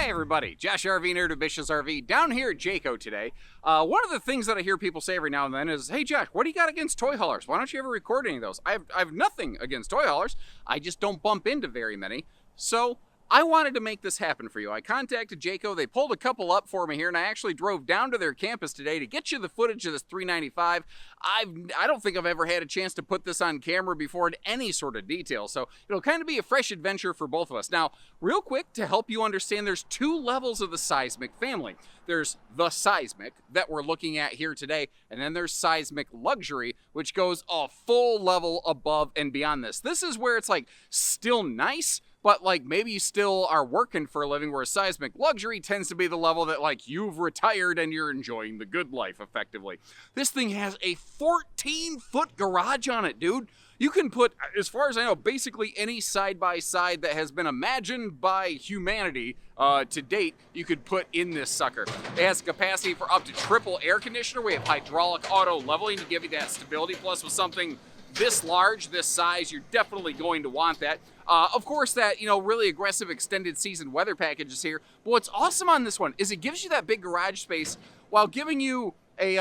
Hey everybody, Josh RV Nerd of Bish's RV down here at Jayco today. One of the things that I hear people say every now and then is, hey Josh, what do you got against toy haulers? Why don't you ever record any of those? I have nothing against toy haulers. I just don't bump into very many. So I wanted to make this happen for you. I contacted Jayco. They pulled a couple up for me here, and I actually drove down to their campus today to get you the footage of this 395. I don't think I've ever had a chance to put this on camera before in any sort of detail, so it'll kind of be a fresh adventure for both of us. Now, real quick, to help you understand, there's two levels of the Seismic family. There's the Seismic that we're looking at here today, and then there's Seismic Luxury, which goes a full level above and beyond this. This is where it's like still nice, but like maybe you still are working for a living, where Seismic Luxury tends to be the level that like you've retired and you're enjoying the good life effectively. This thing has a 14-foot garage on it, dude. You can put, as far as I know, basically any side-by-side that has been imagined by humanity to date, you could put in this sucker. It has capacity for up to triple air conditioner. We have hydraulic auto leveling to give you that stability. Plus, with something this large, this size, you're definitely going to want that. Of course, that, really aggressive extended season weather package is here. But what's awesome on this one is it gives you that big garage space while giving you a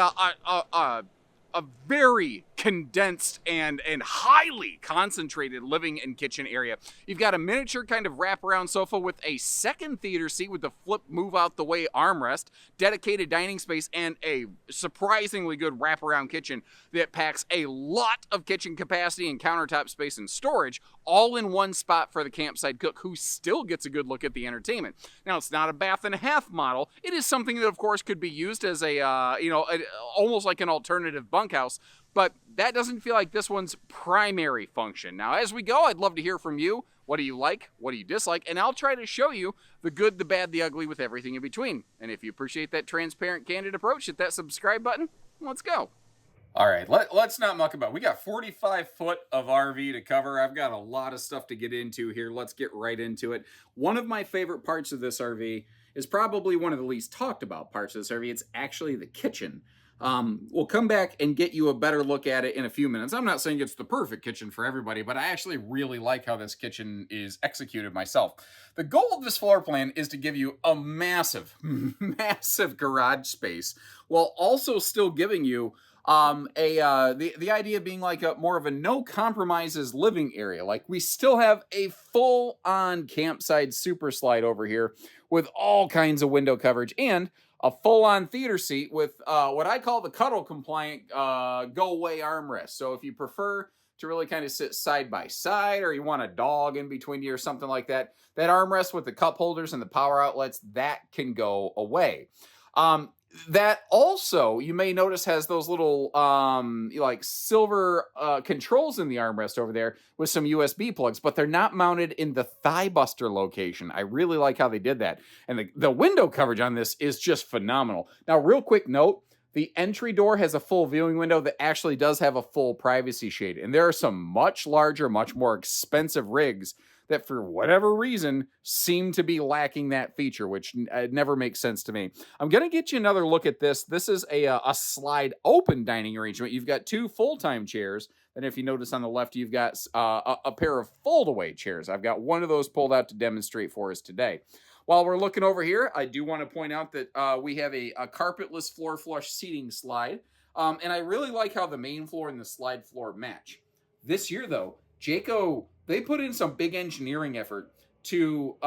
very condensed and highly concentrated living and kitchen area. You've got a miniature kind of wraparound sofa with a second theater seat with the flip move out the way armrest, dedicated dining space, and a surprisingly good wraparound kitchen that packs a lot of kitchen capacity and countertop space and storage, all in one spot for the campsite cook, who still gets a good look at the entertainment. Now, it's not a bath and a half model. It is something that, of course, could be used as a, almost like an alternative bunkhouse, but that doesn't feel like this one's primary function. Now, as we go, I'd love to hear from you. What do you like? What do you dislike? And I'll try to show you the good, the bad, the ugly, with everything in between. And if you appreciate that transparent, candid approach, hit that subscribe button. Let's go. All right, let's not muck about. We got 45 foot of RV to cover. I've got a lot of stuff to get into here. Let's get right into it. One of my favorite parts of this RV is probably one of the least talked about parts of this RV. It's actually the kitchen. We'll come back and get you a better look at it in a few minutes. I'm not saying it's the perfect kitchen for everybody, but I actually really like how this kitchen is executed myself. The goal of this floor plan is to give you a massive, massive garage space, while also still giving you the idea being like more of a no compromises living area. Like, we still have a full on campsite super slide over here with all kinds of window coverage, and a full-on theater seat with what I call the cuddle-compliant go-away armrest. So if you prefer to really kind of sit side by side, or you want a dog in between you or something like that, that armrest with the cup holders and the power outlets, that can go away. That also, you may notice, has those little like silver controls in the armrest over there with some USB plugs, but they're not mounted in the thigh buster location. I really like how they did that. And the window coverage on this is just phenomenal. Now, real quick note, the entry door has a full viewing window that actually does have a full privacy shade. And there are some much larger, much more expensive rigs that, for whatever reason, seem to be lacking that feature, which never makes sense to me. I'm going to get you another look at this. This is a slide open dining arrangement. You've got two full-time chairs. And if you notice on the left, you've got a pair of fold-away chairs. I've got one of those pulled out to demonstrate for us today. While we're looking over here, I do want to point out that we have a carpetless floor flush seating slide. And I really like how the main floor and the slide floor match. This year, though, Jayco, they put in some big engineering effort to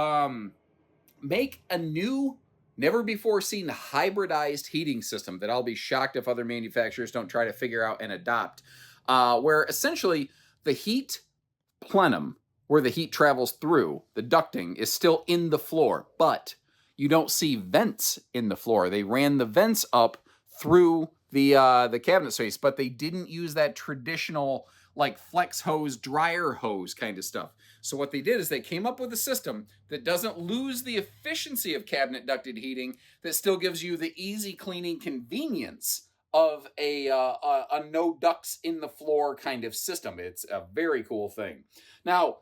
make a new, never-before-seen hybridized heating system that I'll be shocked if other manufacturers don't try to figure out and adopt, where essentially the heat plenum, where the heat travels through, the ducting, is still in the floor, but you don't see vents in the floor. They ran the vents up through the cabinet space, but they didn't use that traditional like flex hose, dryer hose kind of stuff. So what they did is they came up with a system that doesn't lose the efficiency of cabinet ducted heating, that still gives you the easy cleaning convenience of a no ducts in the floor kind of system. It's a very cool thing. Now,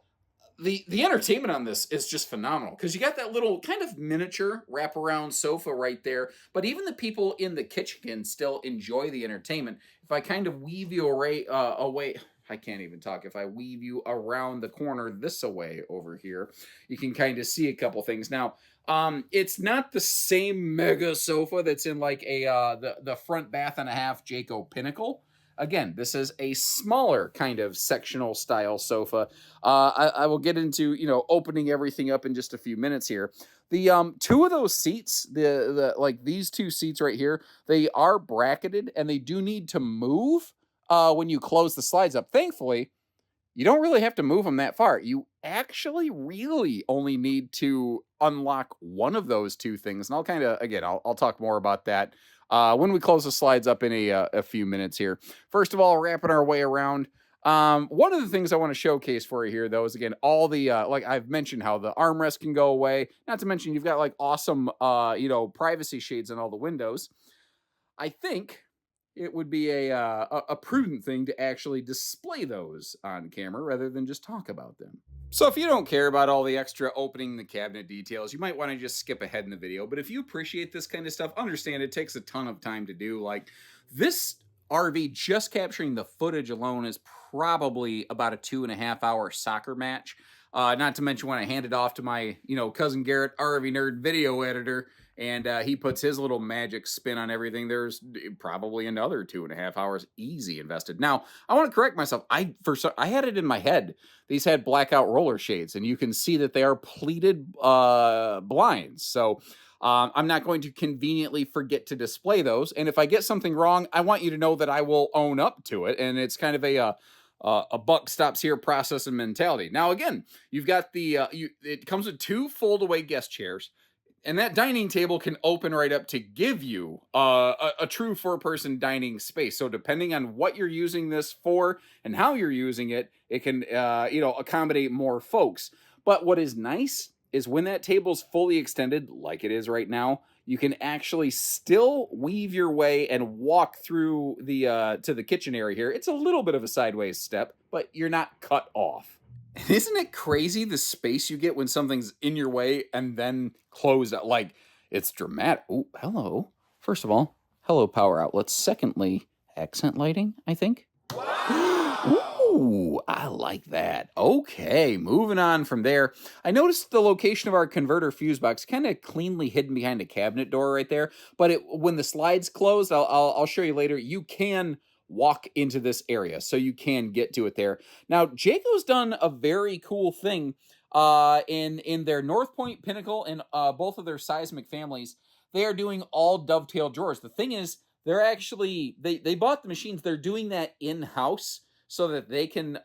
the entertainment on this is just phenomenal, because you got that little kind of miniature wraparound sofa right there, but even the people in the kitchen can still enjoy the entertainment. If I kind of weave you away, I can't even talk. If I weave you around the corner this away over here, you can kind of see a couple things. Now, it's not the same mega sofa that's in like a the front bath and a half Jayco Pinnacle. Again, this is a smaller kind of sectional style sofa. I will get into, opening everything up in just a few minutes here. The two of those seats, the like these two seats right here, they are bracketed and they do need to move when you close the slides up. Thankfully, you don't really have to move them that far. You actually really only need to unlock one of those two things. And I'll kind of, again, I'll talk more about that when we close the slides up in a few minutes here. First of all, wrapping our way around. One of the things I want to showcase for you here, though, is again, all the, like I've mentioned how the armrest can go away. Not to mention you've got like awesome, privacy shades on all the windows. I think it would be a prudent thing to actually display those on camera rather than just talk about them. So if you don't care about all the extra opening the cabinet details, you might want to just skip ahead in the video. But if you appreciate this kind of stuff, understand it takes a ton of time to do. Like this RV, just capturing the footage alone is probably about a 2.5-hour soccer match. Not to mention when I hand it off to my, cousin Garrett, RV Nerd video editor, and he puts his little magic spin on everything, there's probably another 2.5 hours easy invested. Now, I want to correct myself. I had it in my head. These had blackout roller shades, and you can see that they are pleated blinds. So I'm not going to conveniently forget to display those. And if I get something wrong, I want you to know that I will own up to it. And it's kind of a buck stops here process and mentality. Now, again, you've got it comes with 2 fold-away guest chairs. And that dining table can open right up to give you a true 4-person dining space. So depending on what you're using this for and how you're using it, it can, accommodate more folks. But what is nice is when that table's fully extended, like it is right now, you can actually still weave your way and walk through to the kitchen area here. It's a little bit of a sideways step, but you're not cut off. Isn't it crazy the space you get when something's in your way and then closed out? Like, it's dramatic. Oh, hello. First of all, hello, power outlets. Secondly, accent lighting, I think. Ooh, I like that. Okay, moving on from there. I noticed the location of our converter fuse box kind of cleanly hidden behind a cabinet door right there. But when the slides closed, I'll show you later, you can walk into this area, so you can get to it there. Now, Jayco's done a very cool thing in their North Point, Pinnacle, and both of their Seismic families. They are doing all dovetail drawers. The thing is, they're actually, they bought the machines. They're doing that in-house so that they can,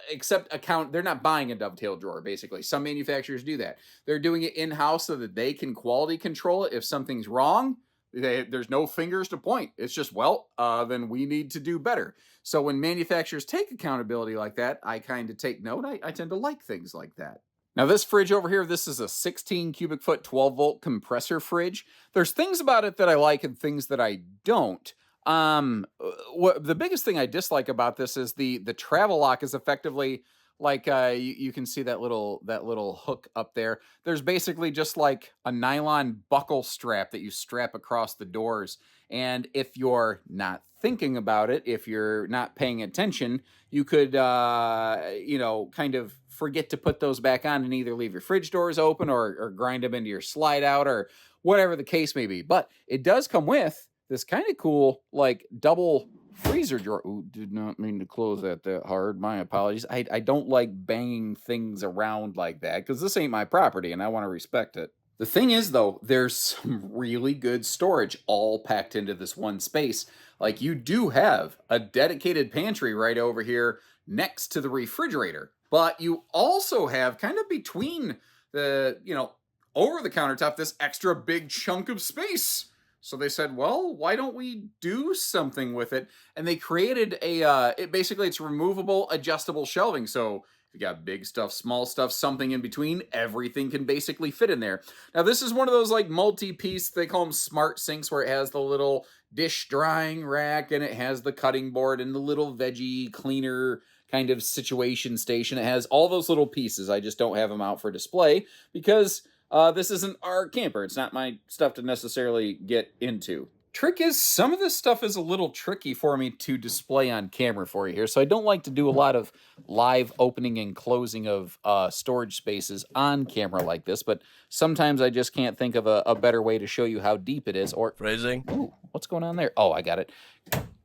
accept account. They're not buying a dovetail drawer, basically. Some manufacturers do that. They're doing it in-house so that they can quality control it. If something's wrong, there's no fingers to point. It's just, then we need to do better. So when manufacturers take accountability like that, I kind of take note. I tend to like things like that. Now this fridge over here, this is a 16 cubic foot, 12 volt compressor fridge. There's things about it that I like and things that I don't. The biggest thing I dislike about this is the travel lock is effectively like you can see that little hook up there. There's basically just like a nylon buckle strap that you strap across the doors. And if you're not thinking about it, if you're not paying attention, you could, kind of forget to put those back on and either leave your fridge doors open or grind them into your slide out or whatever the case may be. But it does come with this kind of cool, like double freezer drawer. Ooh, did not mean to close that hard. My apologies. I don't like banging things around like that because this ain't my property and I want to respect it. The thing is, though, there's some really good storage all packed into this one space. Like, you do have a dedicated pantry right over here next to the refrigerator, but you also have kind of between the, over the countertop, this extra big chunk of space. So they said, well, why don't we do something with it? And they created it's removable, adjustable shelving. So if you got big stuff, small stuff, something in between, everything can basically fit in there. Now, this is one of those like multi-piece, they call them smart sinks, where it has the little dish drying rack and it has the cutting board and the little veggie cleaner kind of situation station. It has all those little pieces. I just don't have them out for display because this isn't our camper. It's not my stuff to necessarily get into. Trick is, some of this stuff is a little tricky for me to display on camera for you here, so I don't like to do a lot of live opening and closing of storage spaces on camera like this, but sometimes I just can't think of a better way to show you how deep it is. Or Phrasing. ooh, what's going on there? Oh, I got it.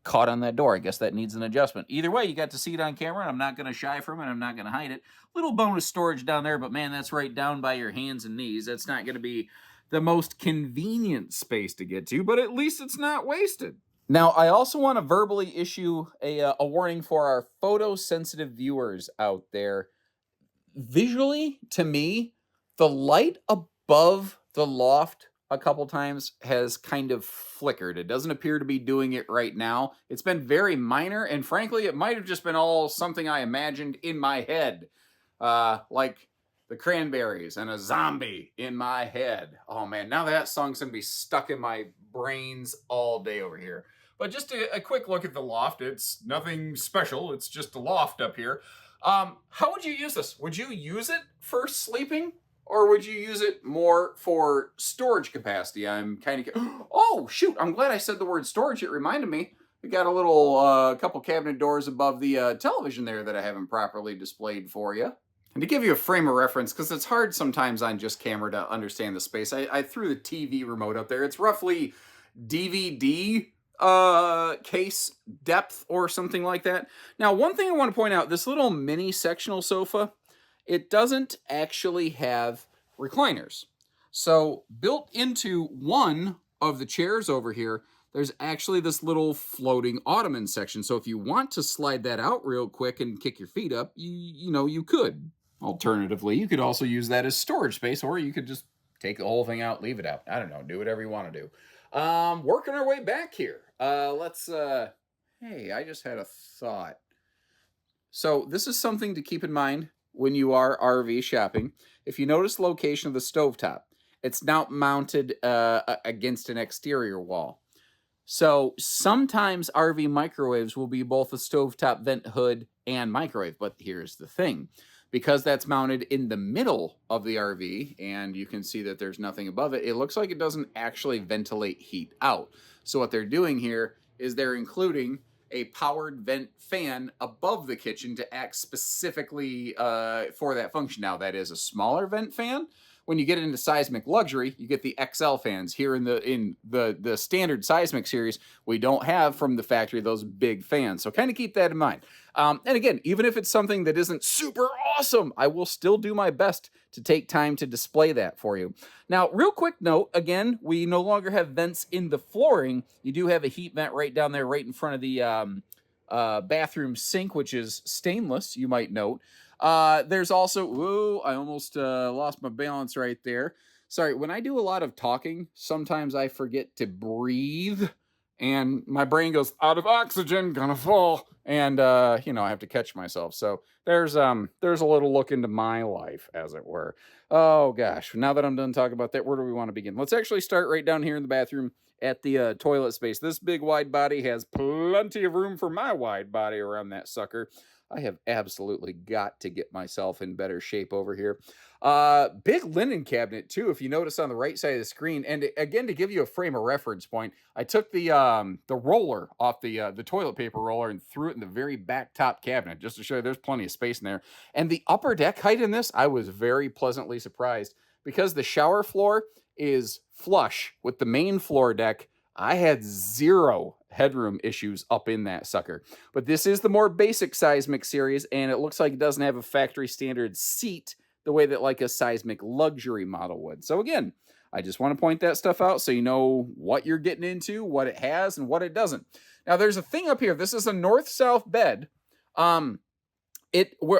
Caught on that door. I guess that needs an adjustment. Either way, you got to see it on camera, and I'm not going to shy from it. I'm not going to hide it. Little bonus storage down there, but man, that's right down by your hands and knees. That's not going to be the most convenient space to get to, but at least it's not wasted. Now, I also want to verbally issue a warning for our photosensitive viewers out there. Visually, to me, the light above the loft a couple times has kind of flickered. It doesn't appear to be doing it right now. It's been very minor, and frankly, it might have just been all something I imagined in my head. Like the Cranberries and a zombie in my head. Oh man, now that song's gonna be stuck in my brains all day over here. But just a quick look at the loft. It's nothing special. It's just a loft up here. How would you use this? Would you use it for sleeping? Or would you use it more for storage capacity? I'm kind of... Oh, shoot. I'm glad I said the word storage. It reminded me. We got a little couple cabinet doors above the television there that I haven't properly displayed for you. And to give you a frame of reference, because it's hard sometimes on just camera to understand the space, I threw the TV remote up there. It's roughly DVD case depth or something like that. Now, one thing I want to point out, this little mini sectional sofa, it doesn't actually have recliners. So built into one of the chairs over here, there's actually this little floating ottoman section. So if you want to slide that out real quick and kick your feet up, you could. Alternatively, you could also use that as storage space, or you could just take the whole thing out, leave it out. I don't know, do whatever you want to do. Working our way back here. Hey, I just had a thought. So this is something to keep in mind when you are RV shopping. If you notice the location of the stovetop, it's not mounted against an exterior wall. So sometimes RV microwaves will be both a stovetop vent hood and microwave, but here's the thing. Because that's mounted in the middle of the RV, and you can see that there's nothing above it, it looks like it doesn't actually ventilate heat out. So what they're doing here is they're including a powered vent fan above the kitchen to act specifically for that function. Now, that is a smaller vent fan. When you get into Seismic Luxury, you get the XL fans. Here in the standard Seismic series, we don't have from the factory those big fans. So kind of keep that in mind. And again, even if it's something that isn't super awesome, I will still do my best to take time to display that for you. Now, real quick note, again, we no longer have vents in the flooring. You do have a heat vent right down there, right in front of the bathroom sink, which is stainless, you might note. There's also, whoa, I almost lost my balance right there. Sorry, when I do a lot of talking, sometimes I forget to breathe, and my brain goes, out of oxygen, gonna fall. And, I have to catch myself. So there's a little look into my life, as it were. Oh, gosh. Now that I'm done talking about that, where do we want to begin? Let's actually start right down here in the bathroom at the toilet space. This big wide body has plenty of room for my wide body around that sucker. I have absolutely got to get myself in better shape over here. Big linen cabinet, too, if you notice on the right side of the screen. And again, to give you a frame of reference point, I took the roller off the toilet paper roller and threw it in the very back top cabinet, just to show you there's plenty of space in there. And the upper deck height in this, I was very pleasantly surprised. Because the shower floor is flush with the main floor deck, I had zero headroom issues up in that sucker. But this is the more basic Seismic series, and it looks like it doesn't have a factory standard seat the way that like a Seismic luxury model would. So again, I just want to point that stuff out so you know what you're getting into, what it has, and what it doesn't. Now, there's a thing up here. This is a north-south bed. What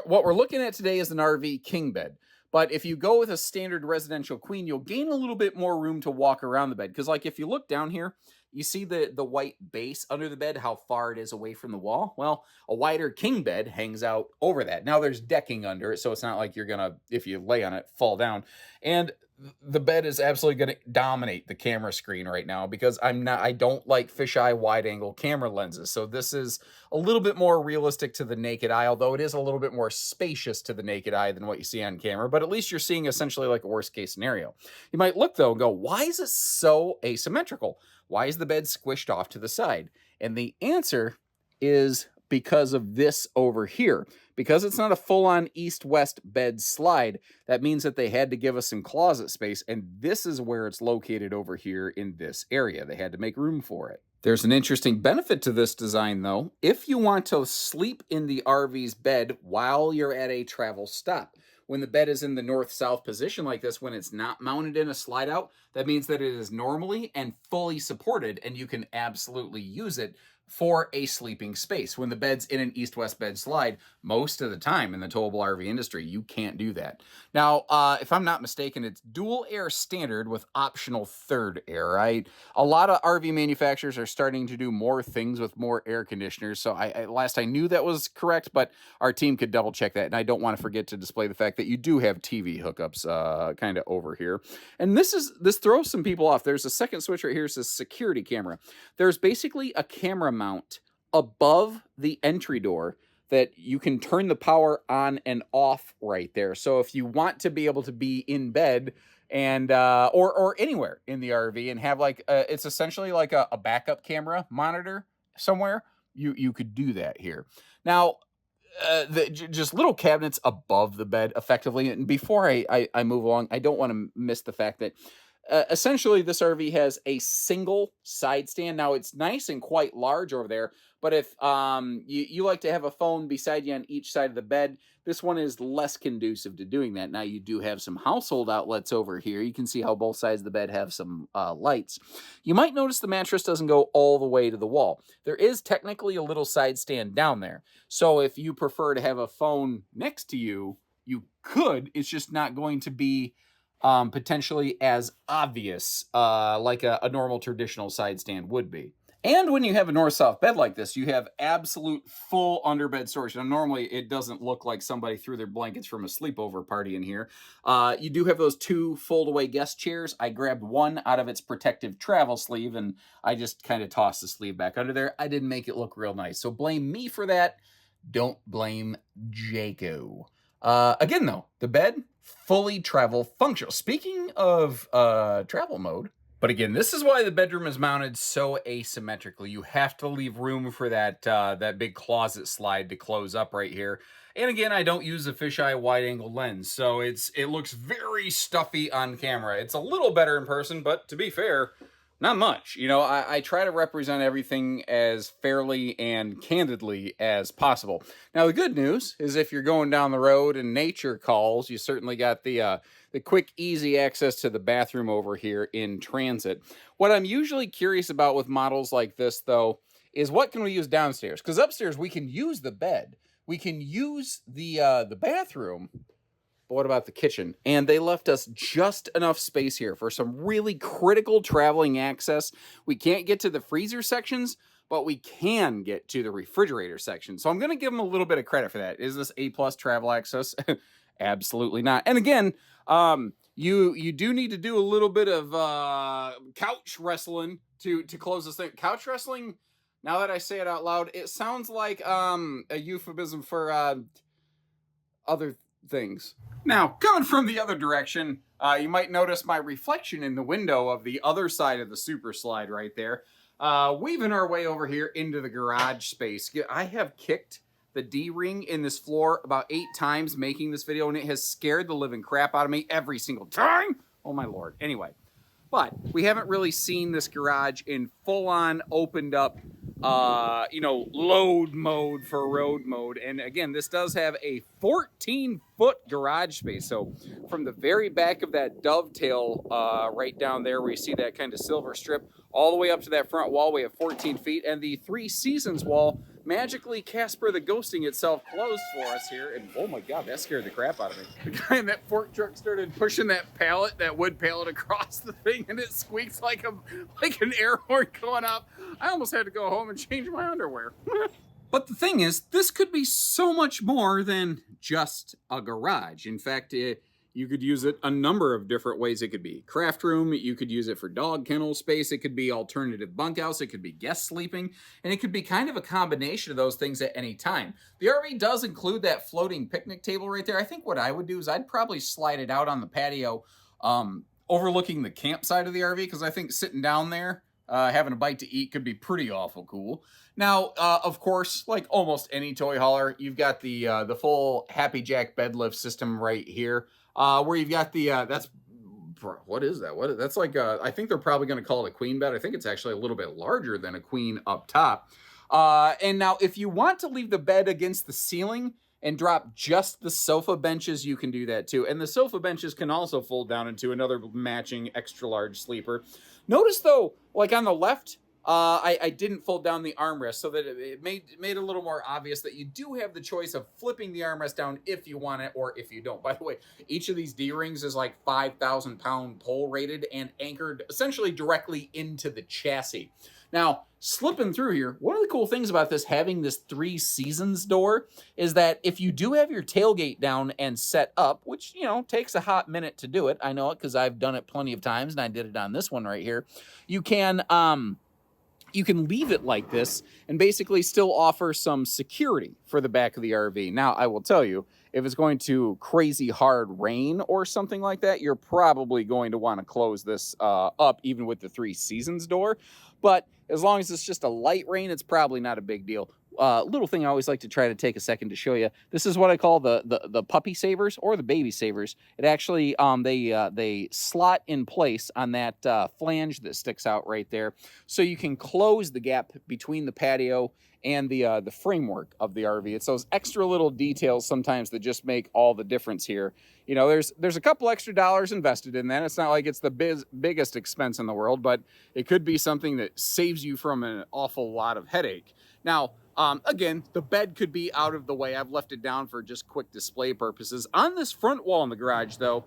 we're looking at today is an RV king bed. But if you go with a standard residential queen, you'll gain a little bit more room to walk around the bed. Because like if you look down here, you see the white base under the bed, how far it is away from the wall? Well, a wider king bed hangs out over that. Now there's decking under it, so it's not like you're gonna, if you lay on it, fall down. And the bed is absolutely going to dominate the camera screen right now because I don't like fisheye wide angle camera lenses. So this is a little bit more realistic to the naked eye, although it is a little bit more spacious to the naked eye than what you see on camera, but at least you're seeing essentially like a worst case scenario. You might look though and go, why is it so asymmetrical? Why is the bed squished off to the side? And the answer is because of this over here. Because it's not a full-on east-west bed slide, that means that they had to give us some closet space, and this is where it's located over here in this area. They had to make room for it. There's an interesting benefit to this design, though. If you want to sleep in the RV's bed while you're at a travel stop, when the bed is in the north-south position like this, when it's not mounted in a slide-out, that means that it is normally and fully supported, and you can absolutely use it for a sleeping space. When the bed's in an east-west bed slide, most of the time in the towable RV industry, you can't do that. Now, if I'm not mistaken, it's dual air standard with optional third air. A lot of RV manufacturers are starting to do more things with more air conditioners. So last I knew that was correct, but our team could double check that. And I don't want to forget to display the fact that you do have TV hookups kind of over here. And this throws some people off. There's a second switch right here. It says security camera. There's basically a camera mount above the entry door that you can turn the power on and off right there. So if you want to be able to be in bed and or anywhere in the RV and have like it's essentially like a backup camera monitor somewhere, you could do that here. Now, just little cabinets above the bed effectively. And before I move along, I don't want to miss the fact that essentially this RV has a single side stand. Now it's nice and quite large over there, but if you like to have a phone beside you on each side of the bed, this one is less conducive to doing that. Now you do have some household outlets over here. You can see how both sides of the bed have some lights. You might notice the mattress doesn't go all the way to the wall. There is technically a little side stand down there. So if you prefer to have a phone next to you, you could. It's just not going to be potentially as obvious like a normal traditional side stand would be. And when you have a north-south bed like this, you have absolute full underbed storage. Now, normally it doesn't look like somebody threw their blankets from a sleepover party in here. You do have those two fold-away guest chairs. I grabbed one out of its protective travel sleeve, and I just kind of tossed the sleeve back under there. I didn't make it look real nice. So blame me for that. Don't blame Jayco. Again, though, the bed, fully travel functional. Speaking of travel mode, but again, this is why the bedroom is mounted so asymmetrically. You have to leave room for that big closet slide to close up right here. And again, I don't use a fisheye wide-angle lens, so it looks very stuffy on camera. It's a little better in person, but to be fair, not much. You know, I try to represent everything as fairly and candidly as possible. Now, the good news is if you're going down the road and nature calls, you certainly got the quick, easy access to the bathroom over here in transit. What I'm usually curious about with models like this, though, is what can we use downstairs? Because upstairs, we can use the bed. We can use the bathroom. But what about the kitchen? And they left us just enough space here for some really critical traveling access. We can't get to the freezer sections, but we can get to the refrigerator section. So I'm going to give them a little bit of credit for that. Is this A+ travel access? Absolutely not. And again, you do need to do a little bit of couch wrestling to close this thing. Couch wrestling, now that I say it out loud, it sounds like a euphemism for other things. Now, coming from the other direction, you might notice my reflection in the window of the other side of the super slide right there. Weaving our way over here into the garage space. I have kicked the D-ring in this floor about 8 times making this video, and it has scared the living crap out of me every single time. Oh my Lord. Anyway, but we haven't really seen this garage in full-on opened up, load mode for road mode. And again, this does have a 14-foot garage space. So from the very back of that dovetail right down there where you see that kind of silver strip, all the way up to that front wall, we have 14 feet. And the Three Seasons wall, magically Casper the Ghosting itself closed for us here. And oh my God, that scared the crap out of me. The guy in that fork truck started pushing that wood pallet across the thing, and it squeaks like an air horn going up. I almost had to go home and change my underwear. But the thing is, this could be so much more than just a garage. In fact, You could use it a number of different ways. It could be craft room. You could use it for dog kennel space. It could be alternative bunkhouse. It could be guest sleeping. And it could be kind of a combination of those things at any time. The RV does include that floating picnic table right there. I think what I would do is I'd probably slide it out on the patio overlooking the campsite of the RV, because I think sitting down there having a bite to eat could be pretty awful cool. Now, of course, like almost any toy hauler, you've got the full Happy Jack bed lift system right here. Where you've got the, what is that? That's like, I think they're probably going to call it a queen bed. I think it's actually a little bit larger than a queen up top. And now if you want to leave the bed against the ceiling and drop just the sofa benches, you can do that too. And the sofa benches can also fold down into another matching extra large sleeper. Notice though, like on the left, I didn't fold down the armrest, so that it made a little more obvious that you do have the choice of flipping the armrest down if you want it or if you don't. By the way, each of these D-rings is like 5,000 pound pole rated and anchored essentially directly into the chassis. Now, slipping through here, one of the cool things about this having this 3 seasons door is that if you do have your tailgate down and set up, which, you know, takes a hot minute to do it, I know it because I've done it plenty of times and I did it on this one right here, you can leave it like this and basically still offer some security for the back of the RV. Now, I will tell you, if it's going to crazy hard rain or something like that, you're probably going to want to close this up, even with the 3 seasons door. But as long as it's just a light rain, it's probably not a big deal. Little thing I always like to try to take a second to show you. This is what I call the puppy savers or the baby savers. It actually, they slot in place on that flange that sticks out right there. So you can close the gap between the patio and the framework of the RV. It's those extra little details sometimes that just make all the difference here. You know, there's a couple extra dollars invested in that. It's not like it's the biggest expense in the world, but it could be something that saves you from an awful lot of headache. Now, again, the bed could be out of the way. I've left it down for just quick display purposes. On this front wall in the garage, though,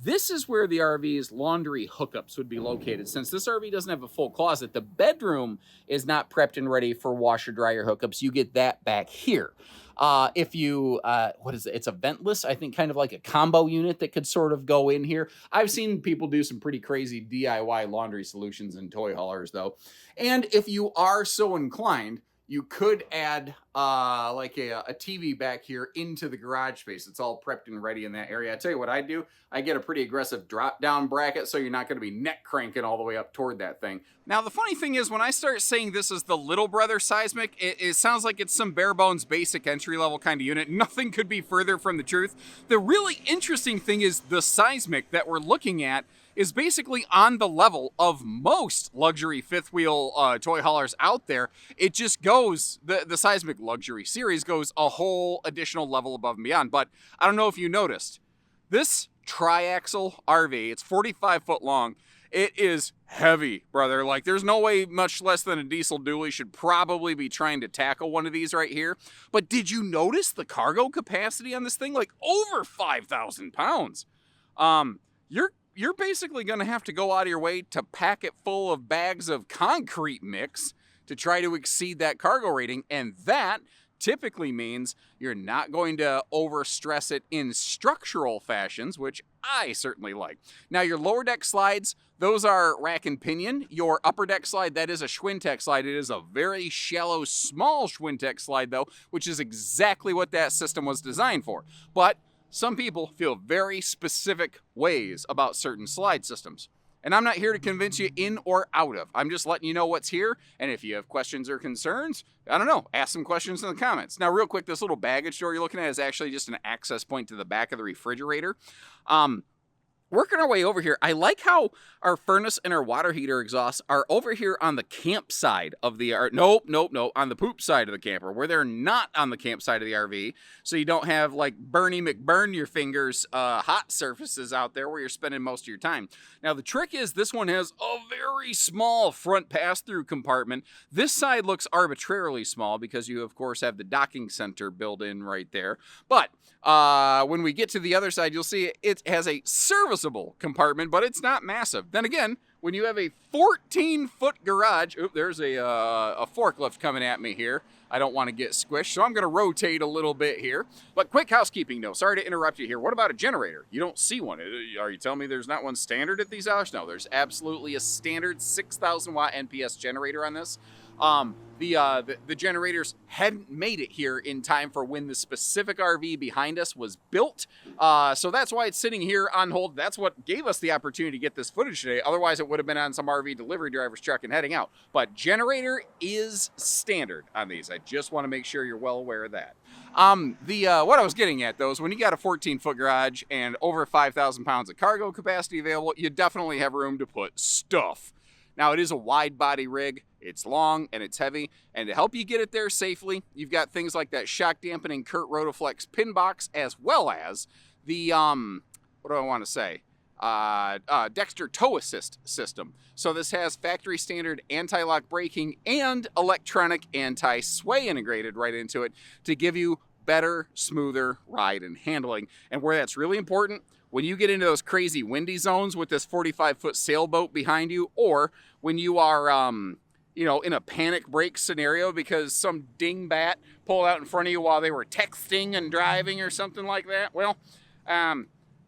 this is where the RV's laundry hookups would be located. Since this RV doesn't have a full closet, the bedroom is not prepped and ready for washer dryer hookups. You get that back here. If you, what is it? It's a ventless, I think kind of like a combo unit that could sort of go in here. I've seen people do some pretty crazy DIY laundry solutions in toy haulers though. And if you are so inclined, you could add like a TV back here into the garage space. It's all prepped and ready in that area. I tell you what I do. I get a pretty aggressive drop down bracket so you're not going to be neck cranking all the way up toward that thing. Now the funny thing is when I start saying this is the little brother Seismic, it sounds like it's some bare bones basic entry level kind of unit. Nothing could be further from the truth. The really interesting thing is the Seismic that we're looking at is basically on the level of most luxury fifth wheel toy haulers out there. It just goes, the Seismic Luxury Series goes a whole additional level above and beyond. But I don't know if you noticed, this triaxle RV, it's 45 foot long. It is heavy, brother. Like there's no way much less than a diesel dually should probably be trying to tackle one of these right here. But did you notice the cargo capacity on this thing? Like over 5,000 pounds. You're basically going to have to go out of your way to pack it full of bags of concrete mix to try to exceed that cargo rating. And that typically means you're not going to overstress it in structural fashions, which I certainly like. Now, your lower deck slides, those are rack and pinion. Your upper deck slide, that is a Schwintek slide. It is a very shallow, small Schwintek slide, though, which is exactly what that system was designed for. But some people feel very specific ways about certain slide systems. And I'm not here to convince you in or out of. I'm just letting you know what's here. And if you have questions or concerns, I don't know, ask some questions in the comments. Now, real quick, this little baggage door you're looking at is actually just an access point to the back of the refrigerator. Working our way over here, I like how our furnace and our water heater exhausts are over here on the camp side of the nope, on the poop side of the camper, where they're not on the camp side of the RV. So you don't have like Bernie McBurn your fingers hot surfaces out there where you're spending most of your time. Now the trick is this one has a very small front pass-through compartment. This side looks arbitrarily small because you of course have the docking center built in right there. But when we get to the other side, you'll see it has a serviceable serviceable compartment, but it's not massive. Then again, when you have a 14-foot garage, oop, there's a forklift coming at me here. I don't want to get squished, so I'm going to rotate a little bit here. But quick housekeeping note. Sorry to interrupt you here. What about a generator? You don't see one. Are you telling me there's not one standard at these hours? No, there's absolutely a standard 6,000 watt NPS generator on this. The generators hadn't made it here in time for when the specific RV behind us was built. So that's why it's sitting here on hold. That's what gave us the opportunity to get this footage today. Otherwise, it would have been on some RV delivery driver's truck and heading out. But generator is standard on these. I just want to make sure you're well aware of that. What I was getting at, though, is when you got a 14-foot garage and over 5,000 pounds of cargo capacity available, you definitely have room to put stuff. Now, it is a wide body rig. It's long and it's heavy, and to help you get it there safely, you've got things like that shock dampening Kurt Rotoflex pin box, as well as the what do I want to say? Dexter tow assist system. So this has factory standard anti-lock braking and electronic anti-sway integrated right into it to give you better, smoother ride and handling. And where that's really important, when you get into those crazy windy zones with this 45-foot sailboat behind you, or when you are in a panic brake scenario because some dingbat pulled out in front of you while they were texting and driving or something like that. Well,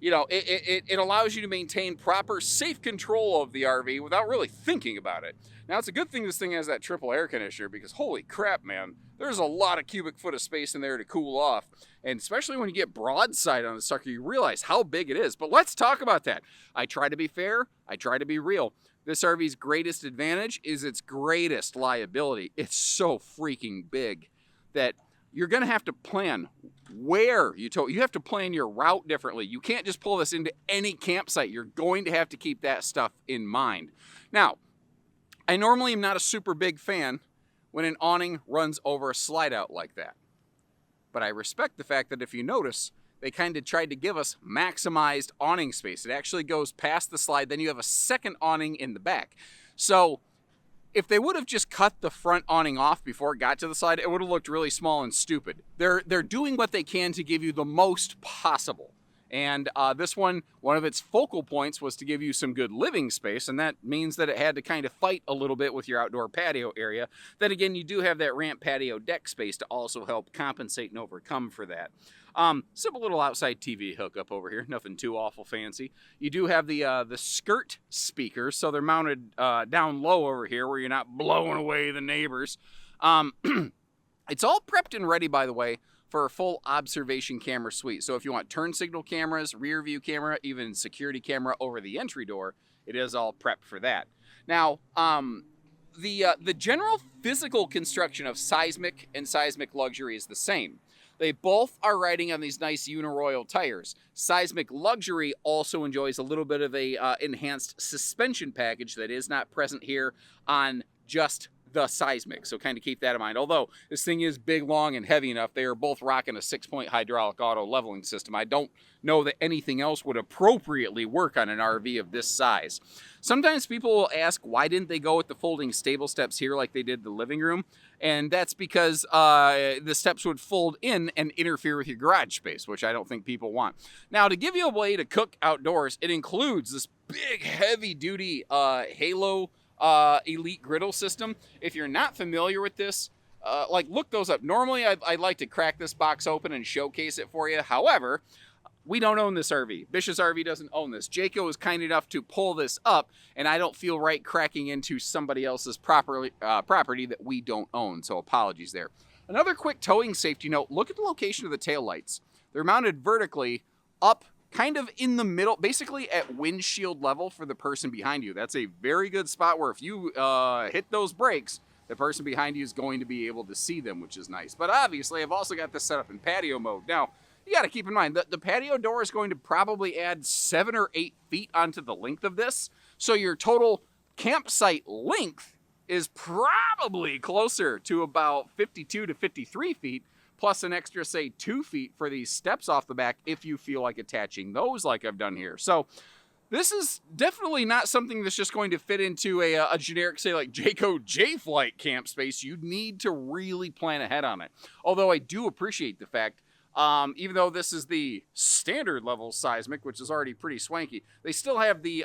it allows you to maintain proper safe control of the RV without really thinking about it. Now, it's a good thing this thing has that triple air conditioner because holy crap, man, there's a lot of cubic foot of space in there to cool off. And especially when you get broadside on the sucker, you realize how big it is. But let's talk about that. I try to be fair. I try to be real. This RV's greatest advantage is its greatest liability. It's so freaking big that you're going to have to plan where you tow. You have to plan your route differently. You can't just pull this into any campsite. You're going to have to keep that stuff in mind. Now, I normally am not a super big fan when an awning runs over a slide out like that. But I respect the fact that if you notice, they kind of tried to give us maximized awning space. It actually goes past the slide, then you have a second awning in the back. So if they would have just cut the front awning off before it got to the slide, it would have looked really small and stupid. They're doing what they can to give you the most possible. And this one of its focal points was to give you some good living space, and that means that it had to kind of fight a little bit with your outdoor patio area. Then again, you do have that ramp patio deck space to also help compensate and overcome for that. Simple little outside TV hookup over here, nothing too awful fancy. You do have the skirt speakers, so they're mounted down low over here where you're not blowing away the neighbors. It's all prepped and ready, by the way, for a full observation camera suite. So if you want turn signal cameras, rear view camera, even security camera over the entry door, it is all prepped for that. Now, the general physical construction of Seismic and Seismic Luxury is the same. They both are riding on these nice Uniroyal tires. Seismic Luxury also enjoys a little bit of a enhanced suspension package that is not present here on just the Seismic, so kind of keep that in mind. Although this thing is big, long, and heavy enough, they are both rocking a 6-point hydraulic auto leveling system. I don't know that anything else would appropriately work on an RV of this size. Sometimes people will ask, why didn't they go with the folding stable steps here like they did the living room? And that's because the steps would fold in and interfere with your garage space, which I don't think people want. Now, to give you a way to cook outdoors, it includes this big, heavy-duty Halo Elite griddle system. If you're not familiar with this, look those up. Normally, I'd like to crack this box open and showcase it for you. However, we don't own this RV. Bish's RV doesn't own this. Jayco is kind enough to pull this up, and I don't feel right cracking into somebody else's property that we don't own, so apologies there. Another quick towing safety note, look at the location of the taillights. They're mounted vertically up kind of in the middle, basically at windshield level for the person behind you. That's a very good spot where if you hit those brakes, the person behind you is going to be able to see them, which is nice. But obviously, I've also got this set up in patio mode. Now, you got to keep in mind that the patio door is going to probably add 7 or 8 feet onto the length of this. So your total campsite length is probably closer to about 52 to 53 feet, plus an extra, say, 2 feet for these steps off the back if you feel like attaching those like I've done here. So this is definitely not something that's just going to fit into a generic, say, like Jayco J-Flight camp space. You need to really plan ahead on it. Although I do appreciate the fact Even though this is the standard level Seismic, which is already pretty swanky, they still have the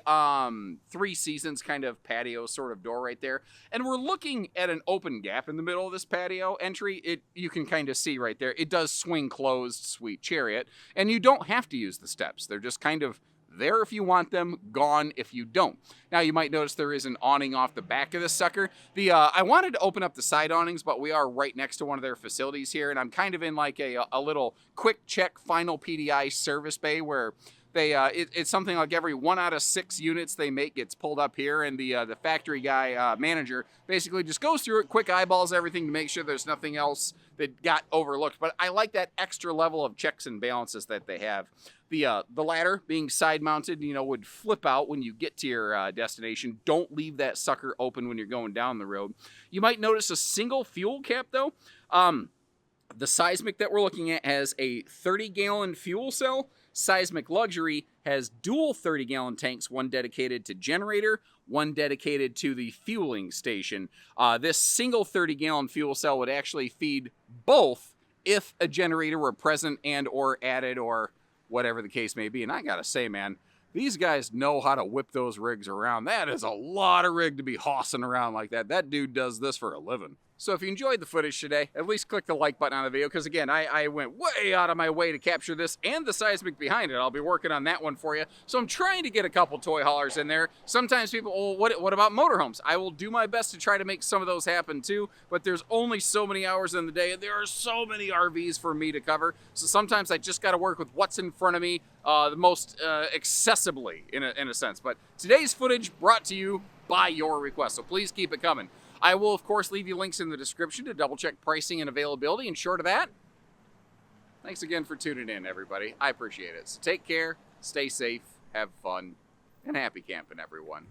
3 seasons kind of patio sort of door right there. And we're looking at an open gap in the middle of this patio entry. You can kind of see right there. It does swing closed, sweet chariot. And you don't have to use the steps. They're just kind of there if you want them, gone if you don't. Now you might notice there is an awning off the back of this sucker. I wanted to open up the side awnings, but we are right next to one of their facilities here, and I'm kind of in like a little quick check final PDI service bay where it's something like every 1 out of 6 units they make gets pulled up here, and the factory guy manager basically just goes through it, quick eyeballs everything to make sure there's nothing else that got overlooked. But I like that extra level of checks and balances that they have. The ladder being side mounted, would flip out when you get to your destination. Don't leave that sucker open when you're going down the road. You might notice a single fuel cap though. The Seismic that we're looking at has a 30-gallon fuel cell. Seismic Luxury has dual 30-gallon tanks, one dedicated to generator, one dedicated to the fueling station. This single 30-gallon fuel cell would actually feed both if a generator were present and or added or whatever the case may be. And I gotta say, man, these guys know how to whip those rigs around. That is a lot of rig to be hossing around like that. That dude does this for a living. So if you enjoyed the footage today, at least click the like button on the video, because again, I went way out of my way to capture this and the Seismic behind it. I'll be working on that one for you. So I'm trying to get a couple toy haulers in there. Sometimes people, oh, what about motorhomes? I will do my best to try to make some of those happen too, but there's only so many hours in the day, and there are so many RVs for me to cover. So sometimes I just got to work with what's in front of me the most accessibly, in a sense. But today's footage brought to you by your request, so please keep it coming. I will, of course, leave you links in the description to double-check pricing and availability. And short of that, thanks again for tuning in, everybody. I appreciate it. So take care, stay safe, have fun, and happy camping, everyone.